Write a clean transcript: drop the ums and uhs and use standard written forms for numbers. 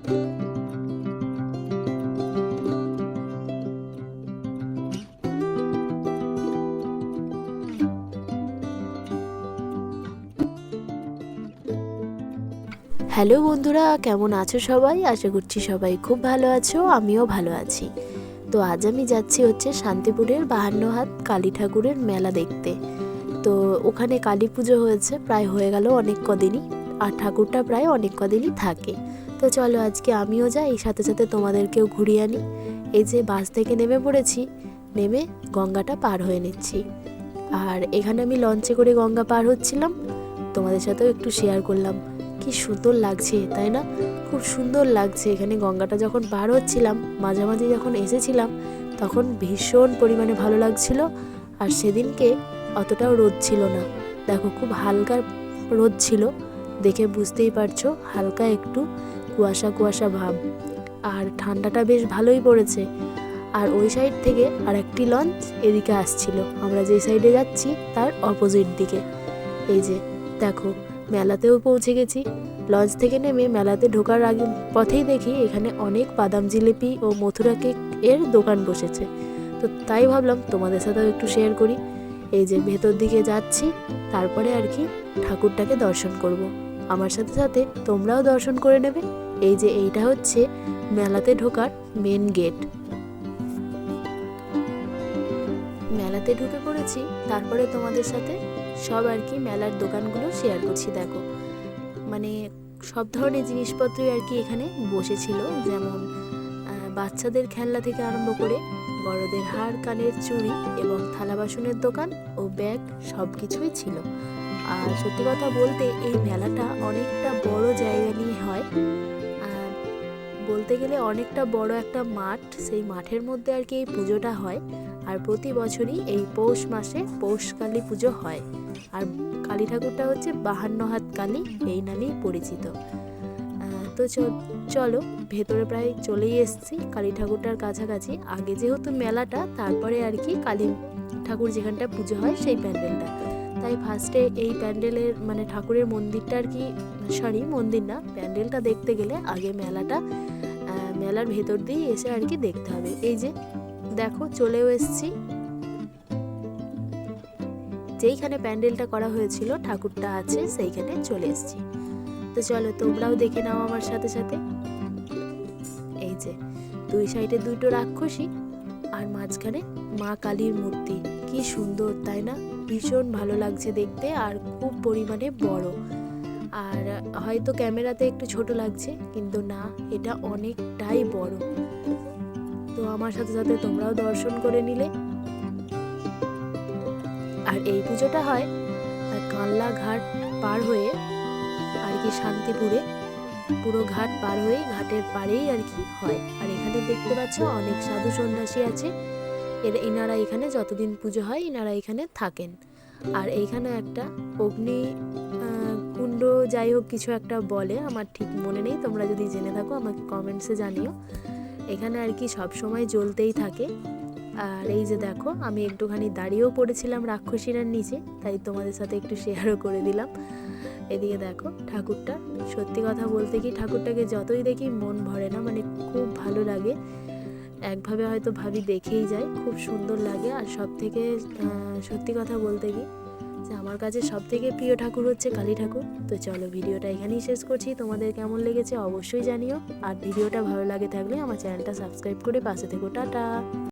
Hello বন্ধুরা, কেমন আছো সবাই? আশা করছি সবাই খুব ভালো আছো, আমিও ভালো আছি। তো আজ আমি যাচ্ছি হচ্ছে শান্তিপুরের 52 হাত কালী ঠাকুরের মেলা দেখতে। তো ওখানে কালী পুজো হয়েছে, প্রায় হয়ে গেল অনেক কদিনই, আর ঠাকুরটা প্রায় অনেক কদিনই থাকে। তো চলো আজকে আমিও যাই, সাথে সাথে তোমাদেরকেও ঘুরিয়ে আনি। এই যে বাস থেকে নেমে পড়েছি, নেমে গঙ্গাটা পার হয়ে নিচ্ছি। আর এখানে আমি লঞ্চে করে গঙ্গা পার হচ্ছিলাম, তোমাদের সাথেও একটু শেয়ার করলাম। কি সুন্দর লাগছে তাই না? খুব সুন্দর লাগছে। এখানে গঙ্গাটা যখন পার হচ্ছিলাম, মাঝামাঝি যখন এসেছিলাম, তখন ভীষণ পরিমাণে ভালো লাগছিল। আর সেদিনকে অতটাও রোদ ছিল না, দেখো খুব হালকা রোদ ছিল, দেখে বুঝতেই পারছো হালকা একটু কুয়াশা কুয়াশা ভাব। আর ঠান্ডাটা বেশ ভালোই পড়েছে। আর ওই সাইড থেকে আর একটি লঞ্চ এদিকে আসছিল, আমরা যে সাইডে যাচ্ছি তার অপোজিট দিকে। এই যে দেখো, মেলাতেও পৌঁছে গেছি। লঞ্চ থেকে নেমে মেলাতে ঢোকার আগে পথেই দেখি এখানে অনেক বাদাম জিলিপি ও মথুরা কেক এর দোকান বসেছে। তো তাই ভাবলাম তোমাদের সাথেও একটু শেয়ার করি। এই যে ভেতর দিকে যাচ্ছি, তারপরে আর কি ঠাকুরটাকে দর্শন করব। আমার সাথে সাথে তোমরাও দর্শন করে নেবে। এই যে এইটা হচ্ছে মেলাতে ঢোকার মেন গেট। মেলাতে ঢুকে পড়েছি, তারপরে তোমাদের সাথে সব আর কি মেলার দোকানগুলো শেয়ার করছি। দেখো মানে সব ধরনের জিনিসপত্রই আর কি এখানে বসেছিল, যেমন বাচ্চাদের খেলনা থেকে আরম্ভ করে বড়দের হার, কানের চুড়ি এবং থালা বাসনের দোকান ও ব্যাগ সব কিছুই ছিল। আর সত্যি কথা বলতে এই মেলাটা অনেকটা বড় জায়গা নিয়ে হয়। বলতে গেলে অনেকটা বড় একটা মাঠ, সেই মাঠের মধ্যে আর কি এই পুজোটা হয়। আর প্রতি বছরই এই পৌষ মাসে পৌষ কালী পুজো হয়। আর কালী ঠাকুরটা হচ্ছে 52 হাত কালী, এই নামেই পরিচিত। তো চলো ভেতরে প্রায় চলেই এসেছি কালী ঠাকুরটার কাছাকাছি। আগে যেহেতু মেলাটা, তারপরে আর কি কালী ঠাকুর যেখানটা পুজো হয় সেই প্যান্ডেলটা, তাই ফার্স্টে এই প্যান্ডেলের মানে ঠাকুরের মন্দিরটা আর কি, সরি মন্দির না, প্যান্ডেলটা দেখতে গেলে আগে মেলার ভেতর দিয়ে এসে আর কি দেখতে হবে। এই যে দেখো চলেও এসেছি, যেইখানে প্যান্ডেলটা করা হয়েছিল ঠাকুরটা আছে সেইখানে চলে এসেছি। তো চলো তোমরাও দেখে নাও আমার সাথে সাথে। এই যে দুই সাইডে দুটো রাক্ষসী আর মাঝখানে মা কালীর মূর্তি, কি সুন্দর তাই না? ভীষণ ভালো লাগছে দেখতে, আর খুব পরিমাণে বড়। আর হয়তো ক্যামেরাতে একটু ছোট লাগছে, কিন্তু না, এটা অনেকটাই বড়। তো আমার সাথে সাথে তোমরাও দর্শন করে নিলে। আর এই পুজোটা হয় কানলা ঘাট পার হয়ে আর কি শান্তিপুরে, পুরো ঘাট পার হয়ে ঘাটের পাড়েই আর কি হয়। আর এখানে দেখতে পাচ্ছ অনেক সাধু সন্ন্যাসী আছে, এনারা এখানে যতদিন পুজো হয় এনারা এখানে থাকেন। আর এইখানে একটা অগ্নি কুণ্ড যাই হোক কিছু একটা বলে, আমার ঠিক মনে নেই, তোমরা যদি জেনে থাকো আমাকে কমেন্টসে জানিও। এখানে আর কি সব সময় জ্বলতেই থাকে। আর এই যে দেখো, আমি একটুখানি দাঁড়িয়েও পড়েছিলাম রাক্ষসীরার নিচে, তাই তোমাদের সাথে একটু শেয়ারও করে দিলাম। এদিকে দেখো ঠাকুরটা, সত্যি কথা বলতে কি ঠাকুরটাকে যতই দেখি মন ভরে না, মানে খুব ভালো লাগে। একভাবে হয়তো ভাবি দেখেই যায়, খুব সুন্দর লাগে। আর সব থেকে সত্যি কথা বলতে কি যে আমার কাছে সব থেকে প্রিয় ঠাকুর হচ্ছে কালী ঠাকুর। তো চলো ভিডিওটা এখানেই শেষ করছি, তোমাদের কেমন লেগেছে অবশ্যই জানিও। আর ভিডিওটা ভালো লাগে থাকলে আমার চ্যানেলটা সাবস্ক্রাইব করে পাশে থেকো। টাটা।